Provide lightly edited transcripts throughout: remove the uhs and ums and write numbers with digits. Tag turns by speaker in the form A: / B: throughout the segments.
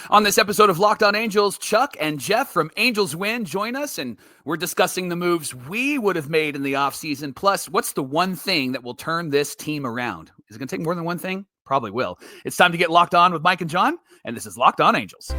A: On this episode of Locked On Angels, Chuck and Geoff from Angels Win join us, and we're discussing the moves we would have made in the offseason. Plus, what's the one thing that will turn this team around? Is it going to take more than one thing? Probably will. It's time to get locked on with Mike and John, and this is Locked On Angels.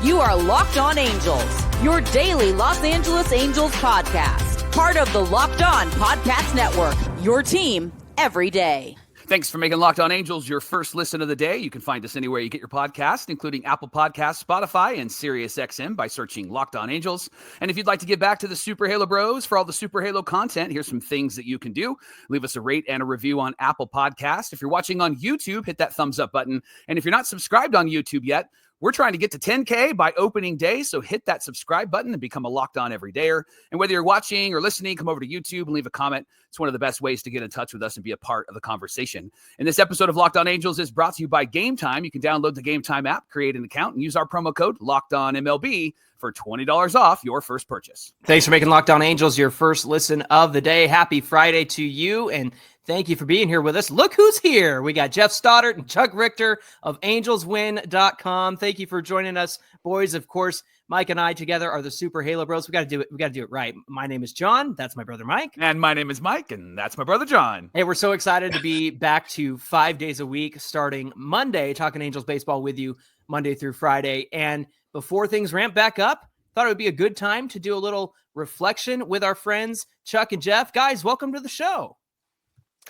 B: You are Locked On Angels, your daily Los Angeles Angels podcast. Part of the Locked On Podcast Network, your team every day.
A: Thanks for making Locked On Angels your first listen of the day. You can find us anywhere you get your podcast, including Apple Podcasts, Spotify, and SiriusXM by searching Locked On Angels. And if you'd like to give back to the Super Halo Bros for all the Super Halo content, here's some things that you can do. Leave us a rate and a review on Apple Podcasts. If you're watching on YouTube, hit that thumbs up button. And if you're not subscribed on YouTube yet, we're trying to get to 10K by opening day, so hit that subscribe button and become a Locked On Everydayer. And whether you're watching or listening, come over to YouTube and leave a comment. It's one of the best ways to get in touch with us and be a part of the conversation. And this episode of Locked On Angels is brought to you by Gametime. You can download the Gametime app, create an account, and use our promo code LOCKEDONMLB for $20 off your first purchase.
C: Thanks for making Locked On Angels your first listen of the day. Happy Friday to you, and thank you for being here with us. Look who's here. We got Geoff Stoddart and Chuck Richter of AngelsWin.com. Thank you for joining us, boys. Of course, Mike and I together are the Super Halo Bros. We got to do it. We got to do it right. My name is John. That's my brother Mike.
A: And my name is Mike, and that's my brother John.
C: Hey, we're so excited to be back to 5 days a week starting Monday, talking Angels baseball with you Monday through Friday. And before things ramp back up, thought it would be a good time to do a little reflection with our friends Chuck and Geoff. Guys, welcome to the show.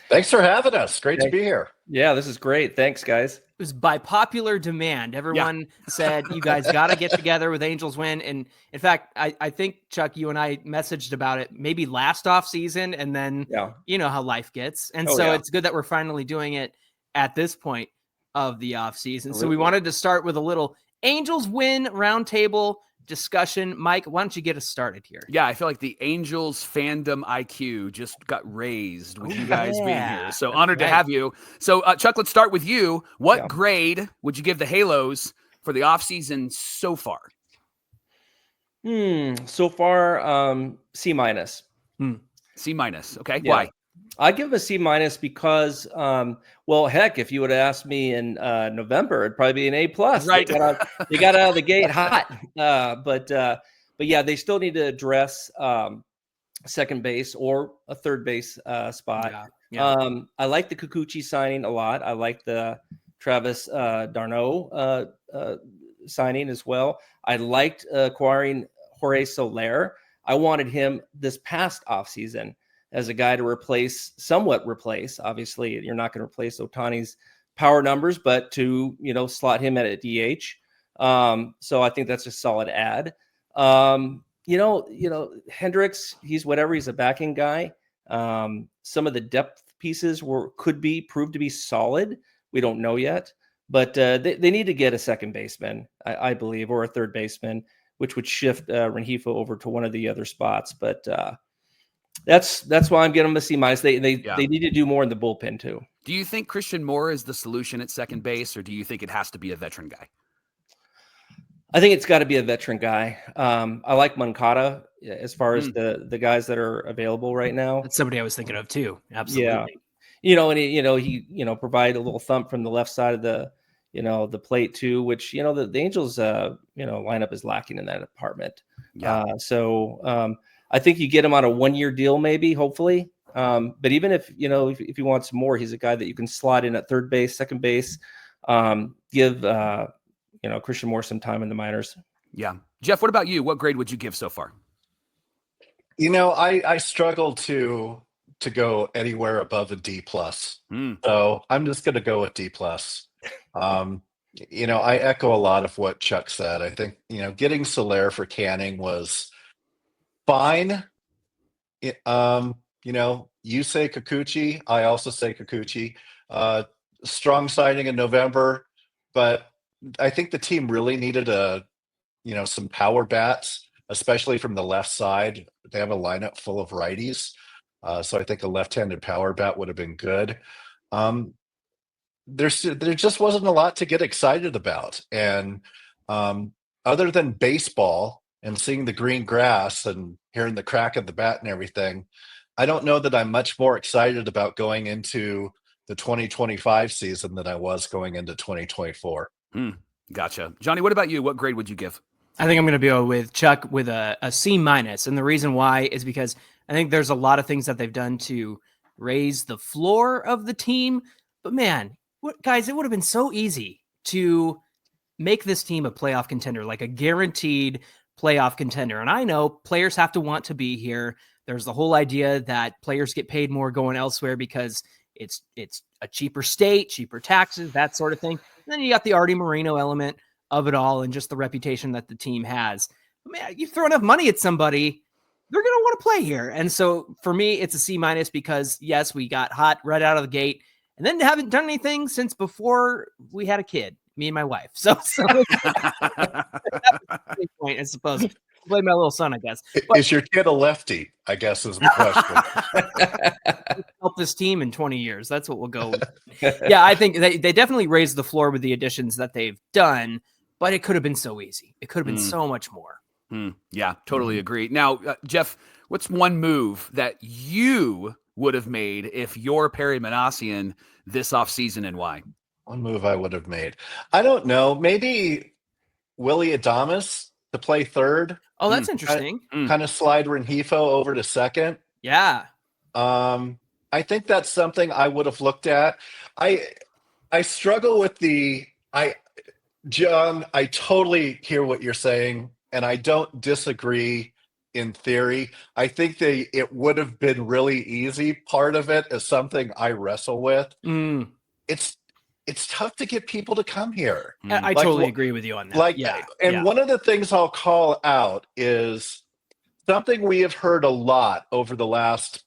D: Thanks for having us. Great to be here.
E: Yeah, this is great. Thanks, guys.
C: It was by popular demand. Everyone said, you guys got to get together with Angels Win. And in fact, I think, Chuck, you and I messaged about it maybe last off season, and then you know how life gets. And it's good that we're finally doing it at this point of the off season. So we wanted to start with a little Angels Win roundtable discussion. Mike, why don't you get us started here?
A: Yeah, I feel like the Angels fandom IQ just got raised with you guys being here. So honored to have you. So Chuck, let's start with you. What grade would you give the Halos for the offseason so far?
E: So far, C minus.
A: C minus. Okay.
E: Yeah.
A: Why?
E: I give a C minus because, well, heck, if you would have asked me in November, it'd probably be an A plus.
A: Right.
E: They got out of the gate hot. But yeah, they still need to address second base or a third base spot. I like the Kikuchi signing a lot. I like the Travis d'Arnaud signing as well. I liked acquiring Jorge Soler. I wanted him this past offseason as a guy to somewhat replace. Obviously, you're not going to replace Ohtani's power numbers, but to, slot him at a DH. So I think that's a solid add. Hendricks, he's whatever. He's a backing guy. Some of the depth pieces could be proved to be solid. We don't know yet, but they need to get a second baseman, I believe, or a third baseman, which would shift Rengifo over to one of the other spots. But that's why I'm getting them a C minus. They need to do more in the bullpen too.
A: Do you think Christian Moore is the solution at second base, or do you think it has to be a veteran guy?
E: I think it's got to be a veteran guy. I like Moncada as far as the guys that are available right now.
C: That's somebody I was thinking of too. Absolutely.
E: Yeah. And he provide a little thump from the left side of the plate too, which, the Angels, lineup is lacking in that department.
A: Yeah.
E: I think you get him on a 1-year deal, maybe, hopefully. But even if he wants more, he's a guy that you can slot in at third base, second base, give, Christian Moore some time in the minors.
A: Yeah. Geoff, what about you? What grade would you give so far?
D: I struggle to go anywhere above a D plus. So I'm just going to go with D plus. I echo a lot of what Chuck said. I think, getting Soler for Canning was fine. You say Kikuchi. I also say Kikuchi. Strong signing in November, but I think the team really needed some power bats, especially from the left side. They have a lineup full of righties. So I think a left-handed power bat would have been good. There just wasn't a lot to get excited about. And other than baseball and seeing the green grass and hearing the crack of the bat and everything, I don't know that I'm much more excited about going into the 2025 season than I was going into 2024.
A: Gotcha. Johnny, what about you? What grade would you give?
C: I think I'm going to go with Chuck with a C-. And the reason why is because I think there's a lot of things that they've done to raise the floor of the team. But man, guys, it would have been so easy to make this team a playoff contender, like a guaranteed playoff contender. And I know players have to want to be here. There's the whole idea that players get paid more going elsewhere because it's a cheaper state, cheaper taxes, that sort of thing. And then you got the Artie Moreno element of it all and just the reputation that the team has. But man, you throw enough money at somebody, they're going to want to play here. And so for me, it's a C- because yes, we got hot right out of the gate and then haven't done anything since before we had a kid, me and my wife. So that was the point, I suppose. Play my little son, I guess. But,
D: is your kid a lefty? I guess is the question.
C: Help this team in 20 years. That's what we'll go with. Yeah, I think they definitely raised the floor with the additions that they've done, but it could have been so easy. It could have been so much more.
A: Yeah, totally agree. Now, Geoff, what's one move that you would have made if you're Perry Manassian this offseason and why?
D: One move I would have made. I don't know. Maybe Willie Adames to play third.
C: Oh, that's interesting.
D: Kind of slide Rengifo over to second.
C: Yeah.
D: I think that's something I would have looked at. I struggle with John, I totally hear what you're saying, and I don't disagree in theory. I think it would have been really easy. Part of it is something I wrestle with. It's tough to get people to come here.
C: I totally agree with you on that.
D: One of the things I'll call out is something we have heard a lot over the last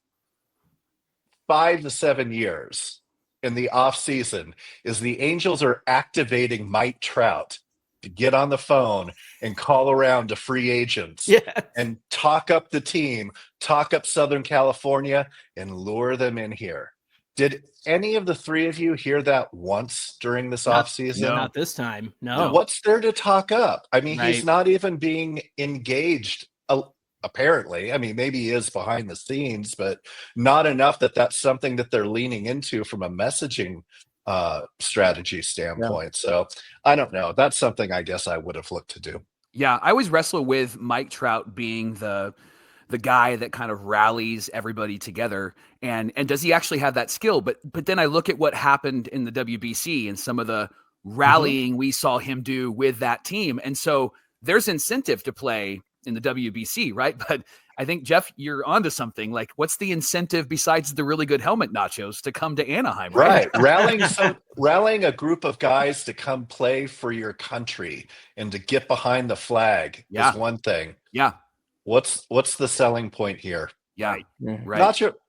D: 5 to 7 years in the offseason is the Angels are activating Mike Trout to get on the phone and call around to free agents and talk up the team, talk up Southern California, and lure them in here. Did any of the three of you hear that once during this offseason?
C: No, not this time. No.
D: What's there to talk up? I mean, he's not even being engaged, apparently. I mean, maybe he is behind the scenes, but not enough that's something that they're leaning into from a messaging strategy standpoint. So I don't know. That's something I guess I would have looked to do.
A: Yeah, I always wrestle with Mike Trout being the guy that kind of rallies everybody together. And does he actually have that skill? But then I look at what happened in the WBC and some of the rallying we saw him do with that team. And so there's incentive to play in the WBC, right? But I think, Geoff, you're onto something. Like, what's the incentive besides the really good helmet nachos to come to Anaheim?
D: Right. Rallying a group of guys to come play for your country and to get behind the flag is one thing.
A: Yeah.
D: What's the selling point here?
A: Yeah, right.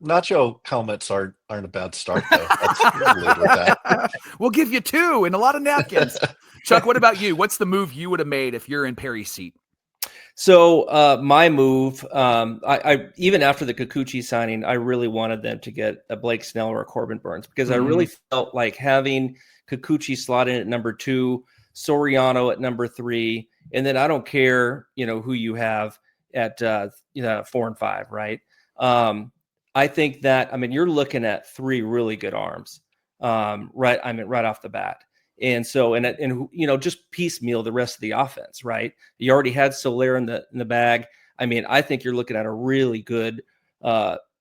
D: Nacho helmets aren't a bad start though. Let's lead with that.
A: We'll give you 2 and a lot of napkins. Chuck, what about you? What's the move you would have made if you're in Perry's seat?
E: So my move, I even after the Kikuchi signing, I really wanted them to get a Blake Snell or a Corbin Burns because I really felt like having Kikuchi slot in at number 2, Soriano at number 3, and then I don't care, who you have at 4 and 5, right? I think that you're looking at 3 really good arms, right off the bat. And so, just piecemeal the rest of the offense, right? You already had Soler in the bag. I think you're looking at a really good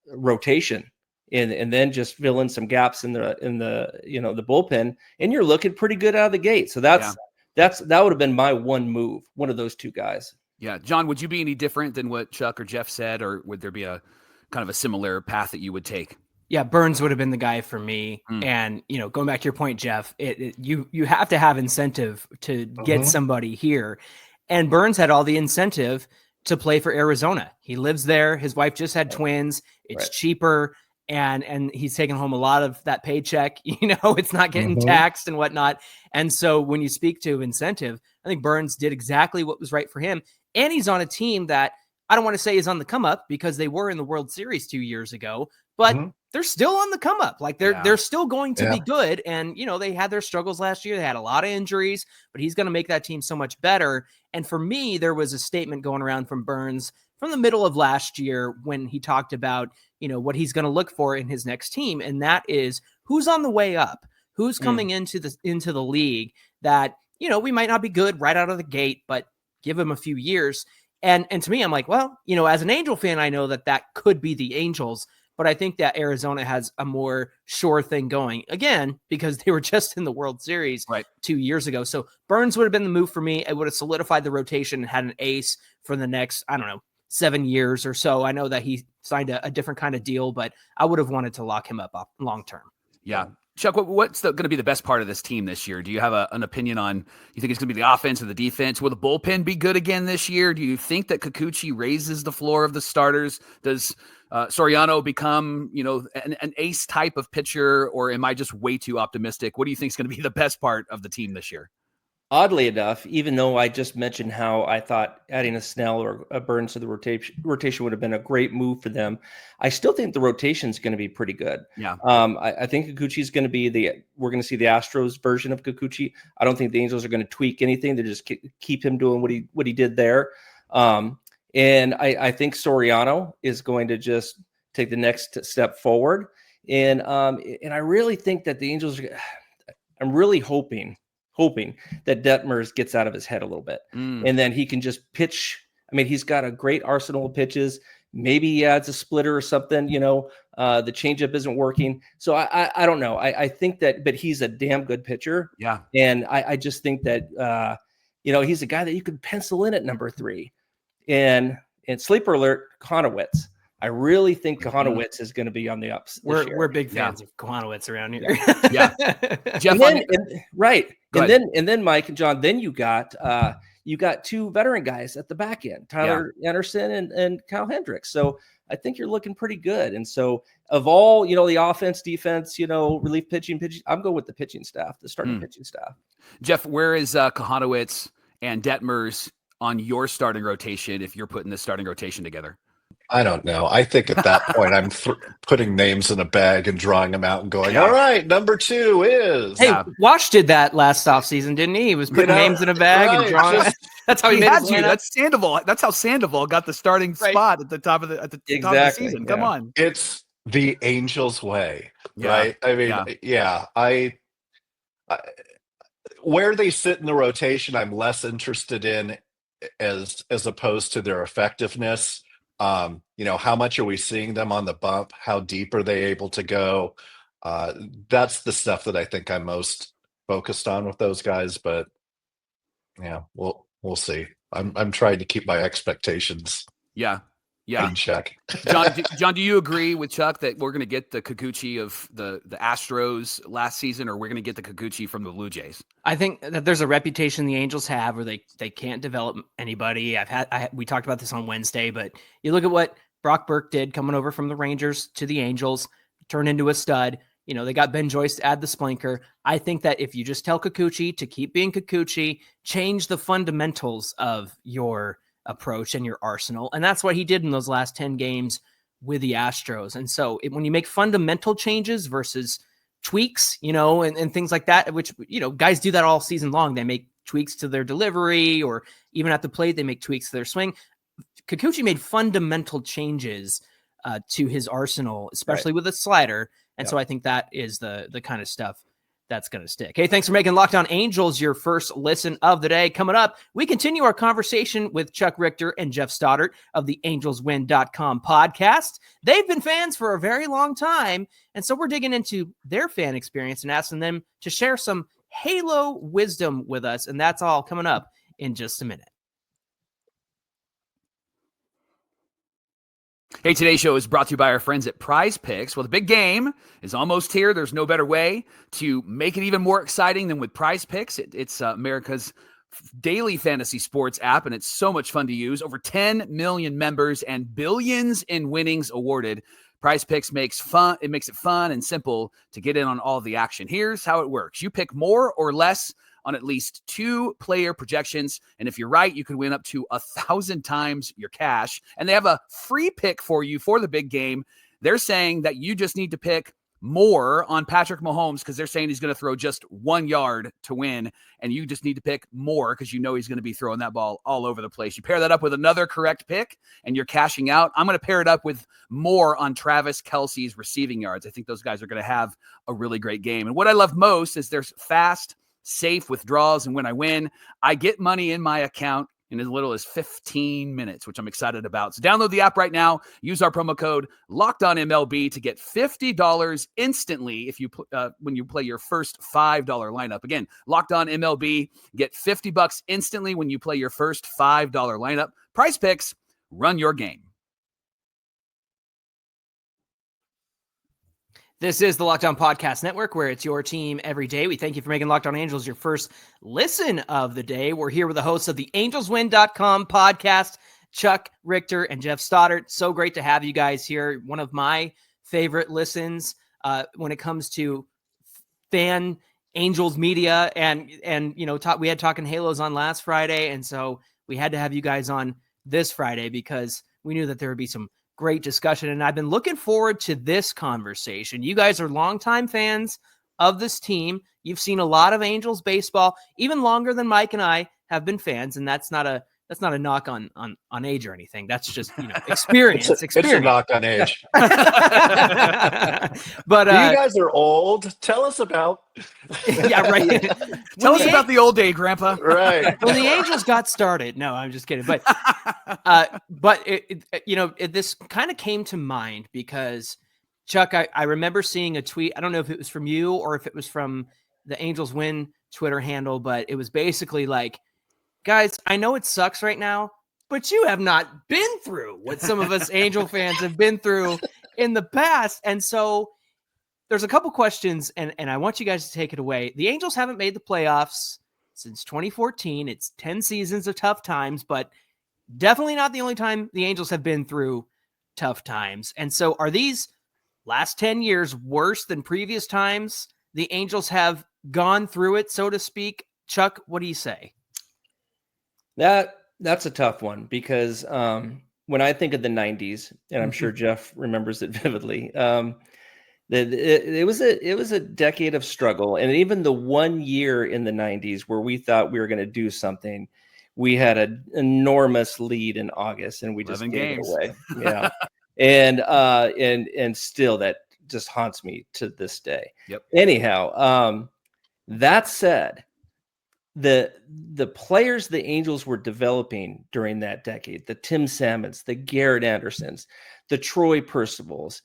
E: rotation, and then just fill in some gaps in the the bullpen, and you're looking pretty good out of the gate. So that would have been my one move, one of those 2 guys.
A: Yeah, John, would you be any different than what Chuck or Geoff said, or would there be a kind of a similar path that you would take?
C: Yeah, Burns would have been the guy for me. And, going back to your point, Geoff, you have to have incentive to get somebody here. And Burns had all the incentive to play for Arizona. He lives there. His wife just had twins. It's cheaper. And he's taking home a lot of that paycheck. It's not getting taxed and whatnot. And so when you speak to incentive, I think Burns did exactly what was right for him. And he's on a team that I don't want to say is on the come up because they were in the World Series 2 years ago, but they're still on the come up. Like they're still going to be good. And, they had their struggles last year. They had a lot of injuries, but he's going to make that team so much better. And for me, there was a statement going around from Burns from the middle of last year when he talked about, what he's going to look for in his next team. And that is, who's on the way up, who's coming into the league that, we might not be good right out of the gate, but give him a few years. And to me, I'm like, well, as an Angel fan, I know that could be the Angels, but I think that Arizona has a more sure thing going, again, because they were just in the World Series 2 years ago. So Burnes would have been the move for me. It would have solidified the rotation and had an ace for the next, 7 years or so. I know that he signed a different kind of deal, but I would have wanted to lock him up long term.
A: Yeah. Chuck, what's going to be the best part of this team this year? Do you have an opinion on, you think it's going to be the offense or the defense? Will the bullpen be good again this year? Do you think that Kikuchi raises the floor of the starters? Does Soriano become, an ace type of pitcher, or am I just way too optimistic? What do you think is going to be the best part of the team this year?
E: Oddly enough, even though I just mentioned how I thought adding a Snell or a Burnes to the rotation would have been a great move for them, I still think the rotation is going to be pretty good.
A: Yeah.
E: I think Kikuchi is going to be we're going to see the Astros version of Kikuchi. I don't think the Angels are going to tweak anything. They just keep him doing what he did there. And I think Soriano is going to just take the next step forward. And I really think that the Angels, I'm really hoping that Detmers gets out of his head a little bit and then he can just pitch. I mean, he's got a great arsenal of pitches. Maybe he adds a splitter or something, the changeup isn't working. So I don't know. I think that, but he's a damn good pitcher.
A: Yeah.
E: And I just think that, he's a guy that you could pencil in at number 3 and sleeper alert, Kohanowitz. I really think Kohanowitz is going to be on the ups.
C: We're big fans of Kohanowitz around here.
A: Yeah. Geoff,
E: and then Mike and John, then you got 2 veteran guys at the back end, Tyler Anderson and Kyle Hendricks. So I think you're looking pretty good. And so of all, the offense, defense, relief pitching, I'm going with the pitching staff, the starting pitching staff.
A: Geoff, where is Kohanowitz and Detmers on your starting rotation if you're putting this starting rotation together?
D: I don't know. I think at that point, I'm putting names in a bag and drawing them out and going, all right, number 2 is.
C: Hey, Wash did that last offseason, didn't he? He was putting names in a bag and drawing. That's how he made his lineup.
A: That's Sandoval. That's how Sandoval got the starting spot at the top of the top of the season. Come on.
D: It's the Angels way, right? I mean, where they sit in the rotation, I'm less interested in as opposed to their effectiveness. How much are we seeing them on the bump? How deep are they able to go? That's the stuff that I think I'm most focused on with those guys. But yeah, we'll see. I'm trying to keep my expectations. In check.
A: John, do you agree with Chuck that we're going to get the Kikuchi of the Astros last season, or we're going to get the Kikuchi from the Blue Jays?
C: I think that there's a reputation the Angels have where they can't develop anybody. We talked about this on Wednesday, but you look at what Brock Burke did coming over from the Rangers to the Angels, turned into a stud. They got Ben Joyce to add the splinker. I think that if you just tell Kikuchi to keep being Kikuchi, change the fundamentals of your approach and your arsenal. And that's what he did in those last 10 games with the Astros. And so when you make fundamental changes versus tweaks, and things like that, which, guys do that all season long. They make tweaks to their delivery, or even at the plate, they make tweaks to their swing. Kikuchi made fundamental changes to his arsenal, especially with a slider. And so I think that is the kind of stuff that's going to stick. Hey, thanks for making Locked On Angels your first listen of the day. Coming up, we continue our conversation with Chuck Richter and Geoff Stoddart of the AngelsWin.com podcast. They've been fans for a very long time, and so we're digging into their fan experience and asking them to share some Halo wisdom with us, and that's all coming up in just a minute.
A: Hey, today's show is brought to you by our friends at PrizePicks. Well, the big game is almost here. There's no better way to make it even more exciting than with PrizePicks. It's America's daily fantasy sports app, and it's so much fun to use. Over 10 million members and billions in winnings awarded. PrizePicks makes it fun and simple to get in on all the action. Here's how it works. You pick more or less on at least 2 player projections. And if you're right, you could win up to 1,000 times your cash. And they have a free pick for you for the big game. They're saying that you just need to pick more on Patrick Mahomes because they're saying he's going to throw just 1 yard to win, and you just need to pick more because you know he's going to be throwing that ball all over the place. You pair that up with another correct pick, and you're cashing out. I'm going to pair it up with more on Travis Kelce's receiving yards. I think those guys are going to have a really great game. And what I love most is there's fast, safe withdrawals, and when I win, I get money in my account in as little as 15 minutes, which I'm excited about. So download the app right now. Use our promo code LOCKEDONMLB to get $50 instantly if you when you play your first $5 lineup. Again, LOCKEDONMLB, get $50 instantly when you play your first $5 lineup. PrizePicks, run your game.
C: This is the Locked On Podcast Network, where it's your team every day. We thank you for making Locked On Angels your first listen of the day. We're here with the hosts of the AngelsWin.com podcast, Chuck Richter and Geoff Stoddart. So great to have you guys here. One of my favorite listens when it comes to fan Angels media, and you know, we had Talking Halos on last Friday, and so we had to have you guys on this Friday because we knew that there would be some great discussion, and I've been looking forward to this conversation. You guys are longtime fans of this team. You've seen a lot of Angels baseball, even longer than Mike and I have been fans, and that's not a knock on age or anything. That's just, you know, experience.
D: It's a knock on age.
C: But
D: you guys are old. Tell us about.
C: Yeah, right.
A: Tell us about the old day, Grandpa.
D: Right.
C: When the Angels got started. No, I'm just kidding. But this kind of came to mind because, Chuck, I remember seeing a tweet. I don't know if it was from you or if it was from the Angels Win Twitter handle, but it was basically like, guys, I know it sucks right now, but you have not been through what some of us Angel fans have been through in the past. And so there's a couple questions, and I want you guys to take it away. The Angels haven't made the playoffs since 2014. It's 10 seasons of tough times, but definitely not the only time the Angels have been through tough times. And so are these last 10 years worse than previous times the Angels have gone through it, so to speak? Chuck, what do you say?
E: That's a tough one because when I think of the 90s, and I'm sure Geoff remembers it vividly, it was a decade of struggle. And even the 1 year in the 90s where we thought we were going to do something, we had an enormous lead in August, and we just gave it away. Yeah, and still that just haunts me to this day.
A: Yep.
E: Anyhow, that said, the players the Angels were developing during that decade, the Tim Salmons, the Garrett Andersons, the Troy Percivals,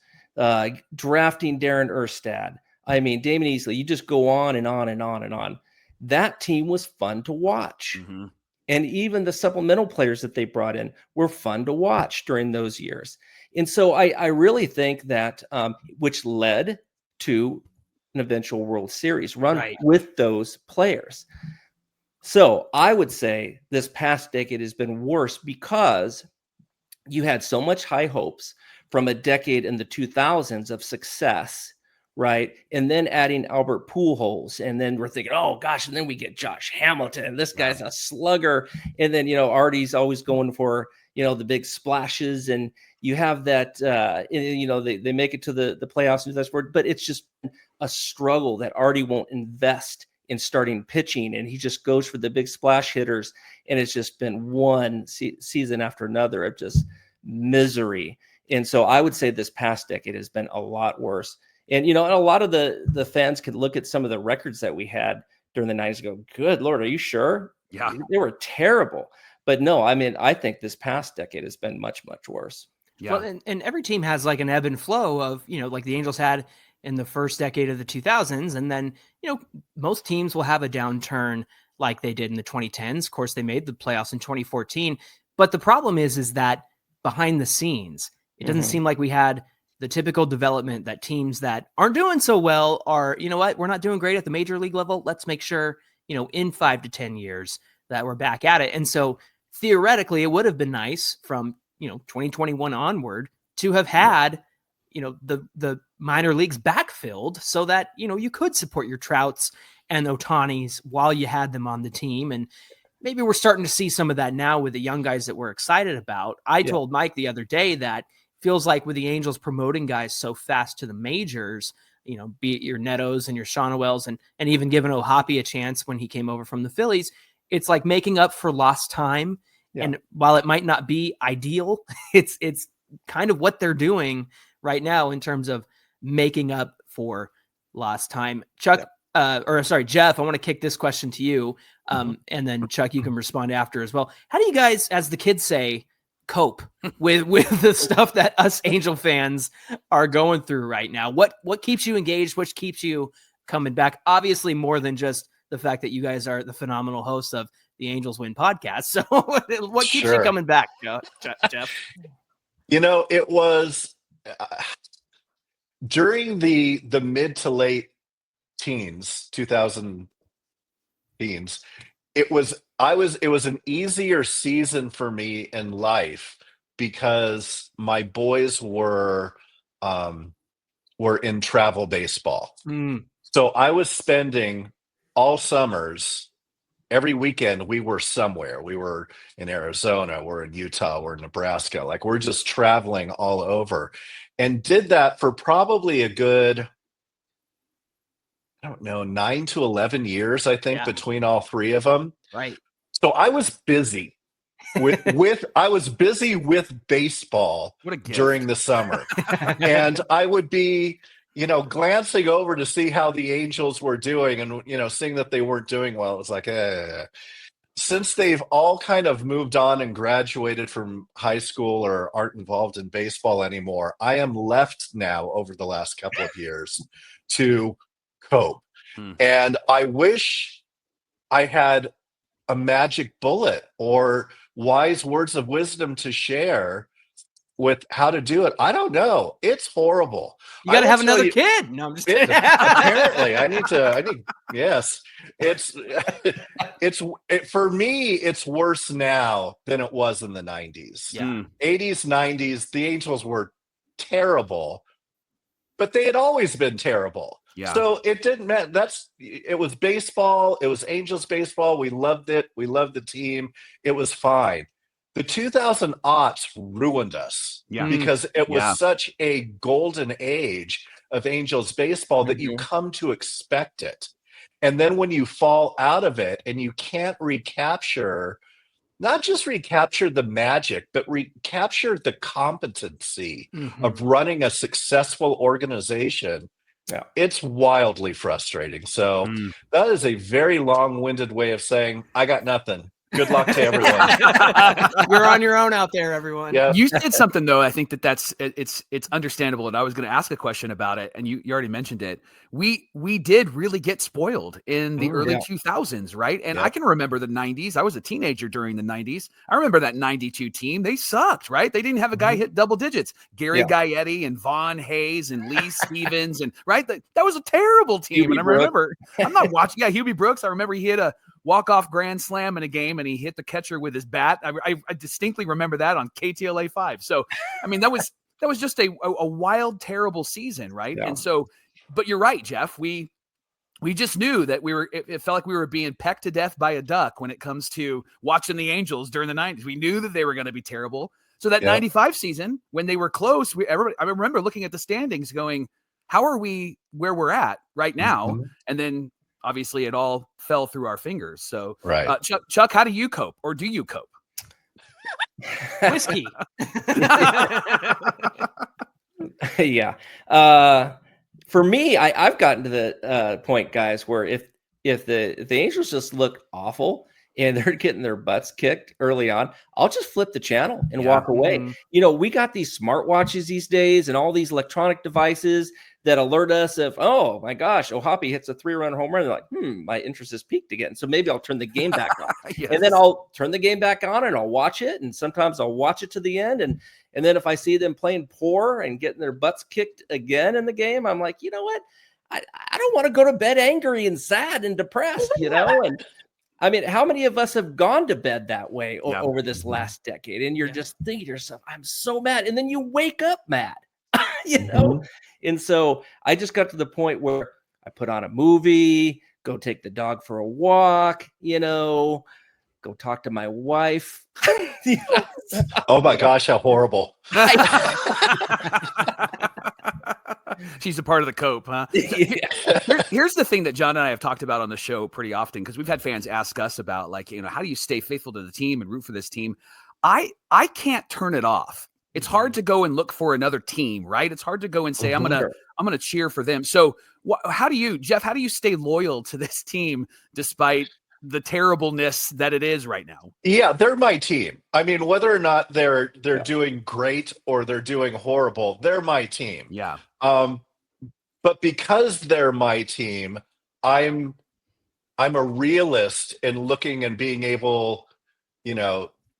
E: drafting Darren Erstad. I mean, Damon Easley, you just go on and on and on and on. That team was fun to watch. Mm-hmm. And even the supplemental players that they brought in were fun to watch during those years. And so I really think that, which led to an eventual World Series run with those players. So I would say this past decade has been worse because you had so much high hopes from a decade in the 2000s of success, right? And then adding Albert Pujols, and then we're thinking, oh gosh, and then we get Josh Hamilton, and this guy's a slugger. And then, Artie's always going for, the big splashes, and you have that, they make it to the playoffs and that's word, but it's just a struggle that Artie won't invest in starting pitching, and he just goes for the big splash hitters, and it's just been one season after another of just misery. And so I would say this past decade has been a lot worse. And and a lot of the fans could look at some of the records that we had during the 90s and go, good Lord, are you sure?
A: Yeah,
E: they were terrible. But no, I mean, I think this past decade has been much, much worse.
C: Yeah. Well, and every team has like an ebb and flow of, like the Angels had in the first decade of the 2000s. And then, most teams will have a downturn like they did in the 2010s. Of course, they made the playoffs in 2014. But the problem is that behind the scenes, it doesn't seem like we had the typical development that teams that aren't doing so well are, we're not doing great at the major league level. Let's make sure, in 5 to 10 years that we're back at it. And so theoretically, it would have been nice from, 2021 onward to have had, the minor leagues backfilled so that, you could support your Trouts and Ohtanis while you had them on the team. And maybe we're starting to see some of that now with the young guys that we're excited about. I told Mike the other day that feels like with the Angels promoting guys so fast to the majors, be it your Nettos and your Shonowells and even giving O'Hoppe a chance when he came over from the Phillies. It's like making up for lost time. Yeah. And while it might not be ideal, it's kind of what they're doing right now in terms of making up for lost time. Chuck, Geoff, I want to kick this question to you. And then Chuck, you can respond after as well. How do you guys, as the kids say, cope with the stuff that us Angel fans are going through right now? What keeps you engaged? What keeps you coming back? Obviously more than just the fact that you guys are the phenomenal hosts of the Angels Win podcast. So what keeps you coming back, Geoff?
D: It was during the mid to late teens, 2000 teens. It was an easier season for me in life because my boys were in travel baseball. So I was spending all summers, every weekend we were somewhere. We were in Arizona, we're in Utah, we're in Nebraska. Like, we're just traveling all over, and did that for probably a good, 9 to 11 years, I think, between all three of them.
C: Right.
D: So I was busy with baseball during the summer. And I would be, glancing over to see how the Angels were doing, and, seeing that they weren't doing well. It was like, since they've all kind of moved on and graduated from high school or aren't involved in baseball anymore, I am left now over the last couple of years to cope. And I wish I had a magic bullet or wise words of wisdom to share with how to do it. I don't know. It's horrible.
C: You got to have another kid. No, I'm just kidding.
D: Apparently yes. For me, it's worse now than it was in the 90s. 80s, 90s, the Angels were terrible, but they had always been terrible. Yeah. So it didn't matter. It was baseball. It was Angels baseball. We loved it. We loved the team. It was fine. The 2000 aughts ruined us because it was such a golden age of Angels baseball that you come to expect it. And then when you fall out of it and you can't not just recapture the magic, but recapture the competency of running a successful organization, it's wildly frustrating. So that is a very long-winded way of saying, I got nothing. Good luck to everyone.
C: You're on your own out there, everyone.
A: Yeah. You said something though. I think it's understandable. And I was going to ask a question about it, and you already mentioned it. We did really get spoiled in the early 2000s, right? And I can remember the 90s. I was a teenager during the 90s. I remember that 92 team. They sucked, right? They didn't have a guy hit double digits. Gary Gaetti and Vaughn Hayes and Lee Stevens, and right, that was a terrible team.
E: Hubie
A: and I remember, I'm not watching. Yeah, Hubie Brooks. I remember he hit a walk-off grand slam in a game, and he hit the catcher with his bat. I distinctly remember that on KTLA 5. So, I mean, that was just a wild, terrible season, right? Yeah. And so, but you're right, Geoff. We just knew that it felt like we were being pecked to death by a duck when it comes to watching the Angels during the 90s. We knew that they were going to be terrible. So that 95 season, when they were close, I remember looking at the standings going, how are we where we're at right now? And then obviously it all fell through our fingers. So Chuck, how do you cope, or do you cope?
C: Whiskey.
E: Yeah. For me, I've gotten to the point, guys, where if the Angels just look awful and they're getting their butts kicked early on, I'll just flip the channel and walk away. We got these smartwatches these days and all these electronic devices that alert us if, oh my gosh, O'Hoppe hits a 3-run home run. They're like, my interest is peaked again. So maybe I'll turn the game back on. And then I'll turn the game back on and I'll watch it. And sometimes I'll watch it to the end. And then if I see them playing poor and getting their butts kicked again in the game, I'm like, you know what? I don't want to go to bed angry and sad and depressed, And I mean, how many of us have gone to bed that way over this last decade? And you're just thinking to yourself, I'm so mad. And then you wake up mad, And so I just got to the point where I put on a movie, go take the dog for a walk, go talk to my wife.
D: Oh my gosh, how horrible.
A: She's a part of the cope, huh? Here's the thing that John and I have talked about on the show pretty often, because we've had fans ask us about, like, how do you stay faithful to the team and root for this team? I can't turn it off. It's hard to go and look for another team, right? It's hard to go and say, I'm gonna cheer for them. So how do you, Geoff, how do you stay loyal to this team despite the terribleness that it is right now?
D: Yeah, they're my team. I mean, whether or not they're doing great or they're doing horrible, they're my team.
A: Yeah.
D: But because they're my team, I'm a realist in looking and being able,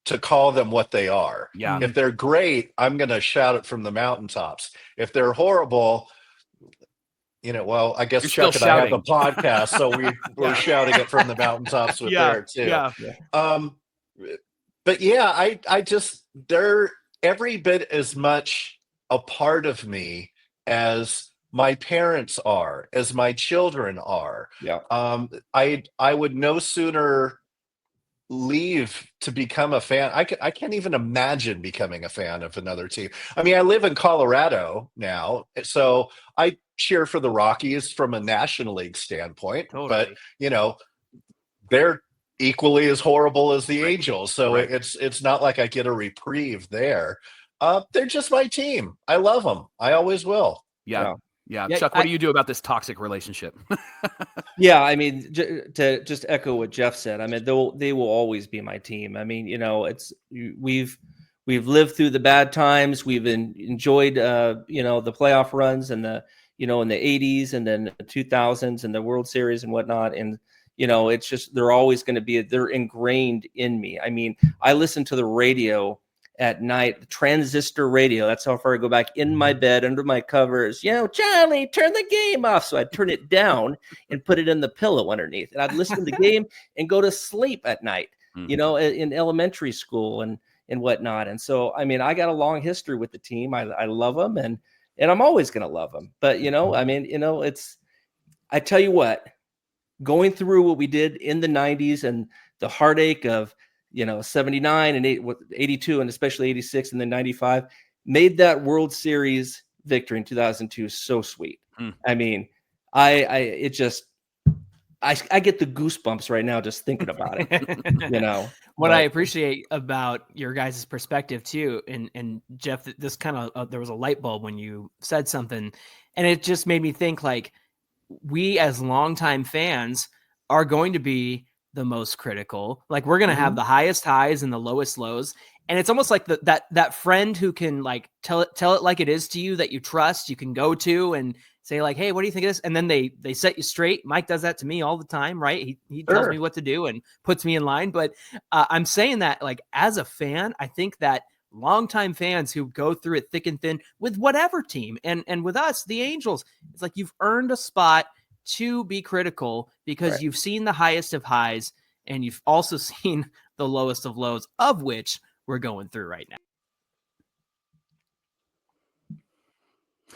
D: to call them what they are.
A: Yeah.
D: If they're great, I'm going to shout it from the mountaintops. If they're horrible, well, I guess Chuck and I have a podcast, so we're shouting it from the mountaintops with there too.
A: Yeah.
D: But yeah, I just, they're every bit as much a part of me as my parents are, as my children are.
E: Yeah.
D: I would no sooner leave to become a fan. I can't even imagine becoming a fan of another team. I mean, I live in Colorado now, so I cheer for the Rockies from a National League standpoint.
A: Totally.
D: But they're equally as horrible as the Angels, so it's not like I get a reprieve there. They're just my team. I love them. I always will.
A: Yeah. Chuck, what do you do about this toxic relationship?
E: Yeah, I mean, to just echo what Geoff said, I mean, they will always be my team. I mean, we've lived through the bad times. We've enjoyed, the playoff runs and the, in the 80s and then the 2000s and the World Series and whatnot. And, it's just, they're always going to be, they're ingrained in me. I mean, I listen to the radio at night, the transistor radio. That's how far I go back in my bed under my covers. Charlie, turn the game off. So I'd turn it down and put it in the pillow underneath. And I'd listen to the game and go to sleep at night, in elementary school and whatnot. And so, I mean, I got a long history with the team. I love them and I'm always going to love them. But, I mean, I tell you what, going through what we did in the 90s and the heartache of, 79 and 82 and especially 86 and then 95 made that World Series victory in 2002 so sweet. I mean, I get the goosebumps right now just thinking about it.
C: What I appreciate about your guys' perspective too, and Geoff, this kind of there was a light bulb when you said something, and it just made me think, like, we as longtime fans are going to be the most critical. Like, we're going to have the highest highs and the lowest lows. And it's almost like that friend who can, like, tell it like it is to you, that you trust, you can go to and say, like, hey, what do you think of this? And then they set you straight. Mike does that to me all the time, right? He tells me what to do and puts me in line. But I'm saying that, like, as a fan, I think that longtime fans who go through it thick and thin with whatever team, and with us, the Angels, it's like you've earned a spot to be critical because you've seen the highest of highs and you've also seen the lowest of lows, of which we're going through right now.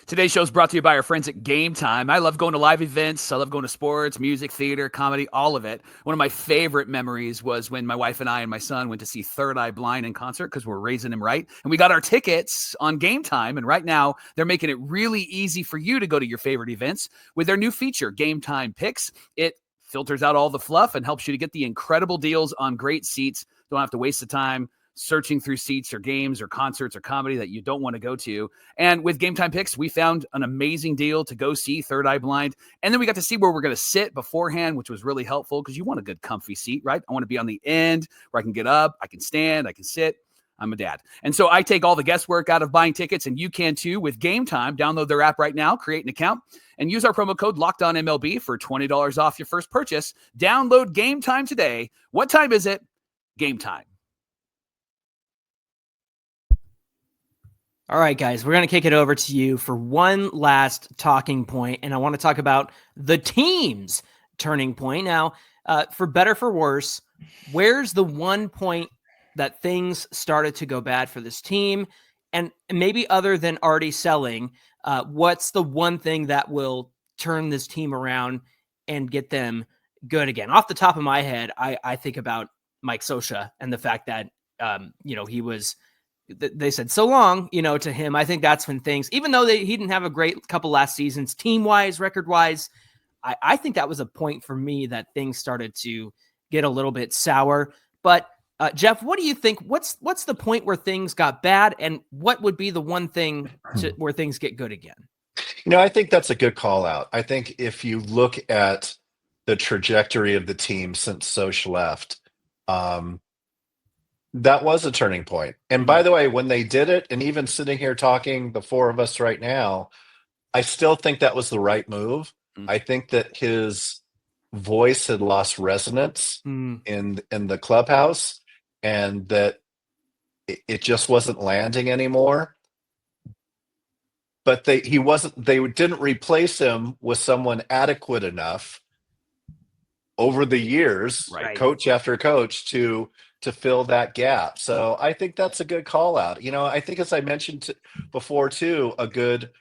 A: Today's show is brought to you by our friends at Gametime. I love going to live events. I love going to sports, music, theater, comedy, all of it. One of my favorite memories was when my wife and I and my son went to see Third Eye Blind in concert because we're raising him right. And we got our tickets on Gametime. And right now, they're making it really easy for you to go to your favorite events with their new feature, Gametime Picks. It filters out all the fluff and helps you to get the incredible deals on great seats. Don't have to waste the time searching through seats or games or concerts or comedy that you don't want to go to. And with Gametime Picks, we found an amazing deal to go see Third Eye Blind. And then we got to see where we're going to sit beforehand, which was really helpful because you want a good comfy seat, right? I want to be on the end where I can get up, I can stand, I can sit. I'm a dad. And so I take all the guesswork out of buying tickets, and you can too with Gametime. Download their app right now, create an account, and use our promo code LOCKEDONMLB for $20 off your first purchase. Download Gametime today. What time is it? Gametime.
C: All right, guys, we're going to kick it over to you for one last talking point, and I want to talk about the team's turning point. Now, for better, for worse, where's the one point that things started to go bad for this team? And maybe other than already selling, what's the one thing that will turn this team around and get them good again? Off the top of my head, I think about Mike Scioscia and the fact that, he was they said so long, to him. I think that's when things, even though he didn't have a great couple last seasons, team-wise, record-wise, I think that was a point for me that things started to get a little bit sour. But Geoff, what do you think? What's the point where things got bad, and what would be the one thing where things get good again?
D: I think that's a good call out. I think if you look at the trajectory of the team since Soch left, that was a turning point. And by the way, when they did it, and even sitting here talking, the four of us right now, I still think that was the right move. I think that his voice had lost resonance in the clubhouse, and that it just wasn't landing anymore. But they didn't replace him with someone adequate enough over the years,
A: right,
D: coach after coach, to fill that gap. So I think that's a good call out. I think, as I mentioned before too, a good,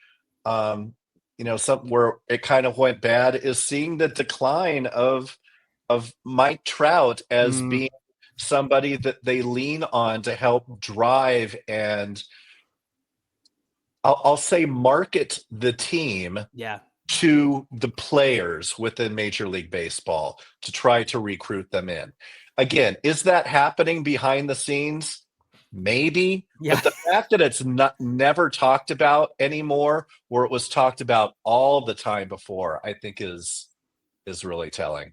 D: something where it kind of went bad is seeing the decline of Mike Trout as being somebody that they lean on to help drive and I'll say market the team to the players within Major League Baseball to try to recruit them in. Again, is that happening behind the scenes? Maybe. Yeah. But the fact that it's never talked about anymore, where it was talked about all the time before, I think is really telling.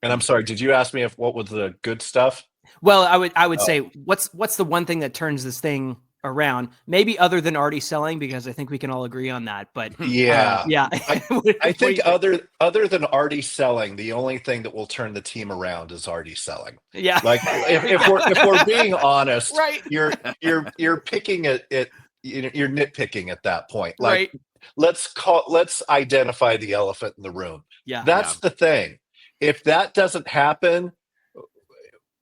D: And I'm sorry, did you ask me what was the good stuff?
C: Well, I would say what's the one thing that turns this thing around, maybe other than Artie selling, because I think we can all agree on that. But
D: I think other than Artie selling, the only thing that will turn the team around is Artie selling.
C: Yeah,
D: like if we're being honest,
C: right?
D: You're picking it. You're nitpicking at that point. Like,
C: right.
D: Let's identify the elephant in the room.
C: Yeah,
D: that's the thing. If that doesn't happen,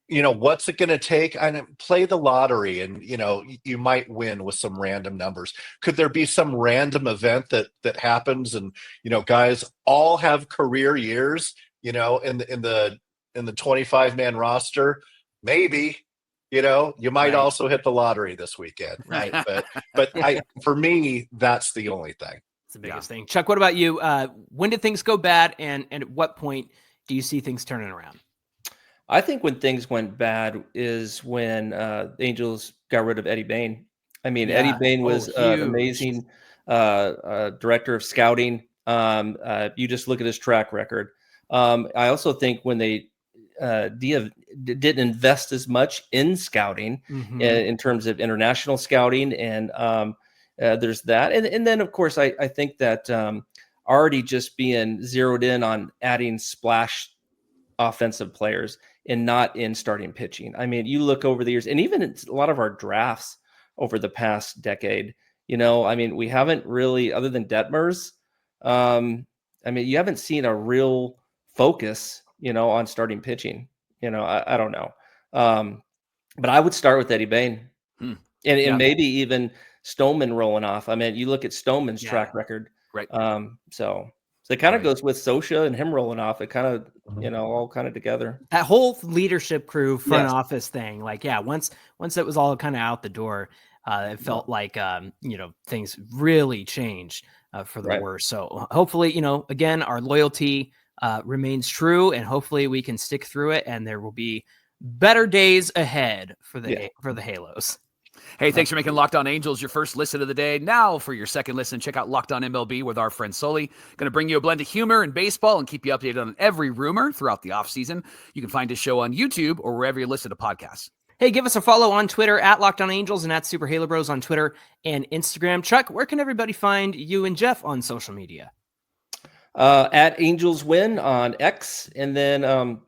D: what's it going to take? Play the lottery, and you might win with some random numbers. Could there be some random event that happens, and guys all have career years, in the 25-man roster? Maybe, you might also hit the lottery this weekend, right? but for me, that's the only thing.
C: It's the biggest thing. Chuck, what about you? When did things go bad, and at what point do you see things turning around?
E: I think when things went bad is when the Angels got rid of Eddie Bain. I mean, Eddie Bain was an amazing director of scouting. You just look at his track record. I also think when they didn't invest as much in scouting in terms of international scouting, and there's that. And then, of course, I think that already just being zeroed in on adding splash offensive players and not in starting pitching. I mean, you look over the years, and even a lot of our drafts over the past decade, we haven't really, other than Detmers, you haven't seen a real focus, on starting pitching. I don't know. But I would start with Eddie Bain and maybe even Stoneman rolling off. I mean, you look at Stoneman's track record.
A: Right.
E: So it kind of goes with Socha and him rolling off. It kind of, all kind of together.
C: That whole leadership crew front office thing. Once it was all kind of out the door, it felt like, things really changed for the worse. So hopefully, again, our loyalty remains true, and hopefully we can stick through it, and there will be better days ahead for the Halos.
A: Hey, thanks for making Locked On Angels your first listen of the day. Now, for your second listen, check out Locked On MLB with our friend Sully. Going to bring you a blend of humor and baseball and keep you updated on every rumor throughout the offseason. You can find his show on YouTube or wherever you listen to podcasts.
C: Hey, give us a follow on Twitter at Locked On Angels and at Super Halo Bros on Twitter and Instagram. Chuck, where can everybody find you and Geoff on social media?
E: At Angels Win on X, and then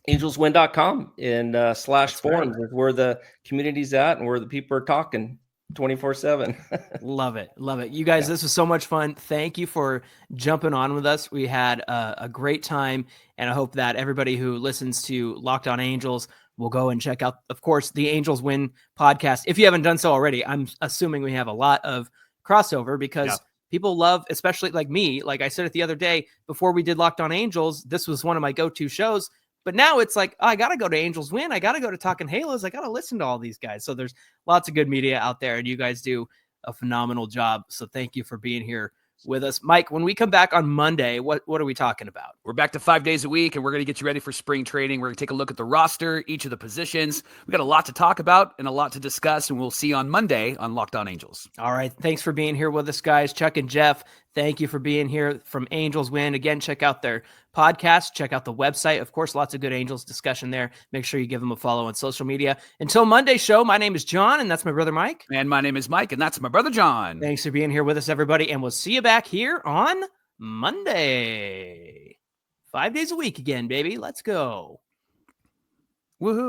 E: angelswin.com and /forums is where the community's at and where the people are talking 24/7.
C: Love it. You guys, this was so much fun. Thank you for jumping on with us. We had a great time, and I hope that everybody who listens to Locked On Angels will go and check out, of course, the Angels Win podcast. If you haven't done so already, I'm assuming we have a lot of crossover because people love, especially like me, like I said it the other day, before we did Locked On Angels, this was one of my go-to shows. But now it's like, oh, I got to go to Angels Win. I got to go to Talking Halos. I got to listen to all these guys. So there's lots of good media out there, and you guys do a phenomenal job. So thank you for being here with us. Mike, when we come back on Monday, what are we talking about?
A: We're back to 5 days a week, and we're going to get you ready for spring training. We're going to take a look at the roster, each of the positions. We got a lot to talk about and a lot to discuss, and we'll see you on Monday on Locked On Angels.
C: All right. Thanks for being here with us, guys. Chuck and Geoff, thank you for being here from Angels Win. Again, check out their podcast. Check out the website. Of course, lots of good Angels discussion there. Make sure you give them a follow on social media. Until Monday's show, my name is John, and that's my brother Mike.
A: And my name is Mike, and that's my brother John.
C: Thanks for being here with us, everybody, and we'll see you back here on Monday. 5 days a week again, baby. Let's go.
A: Woohoo.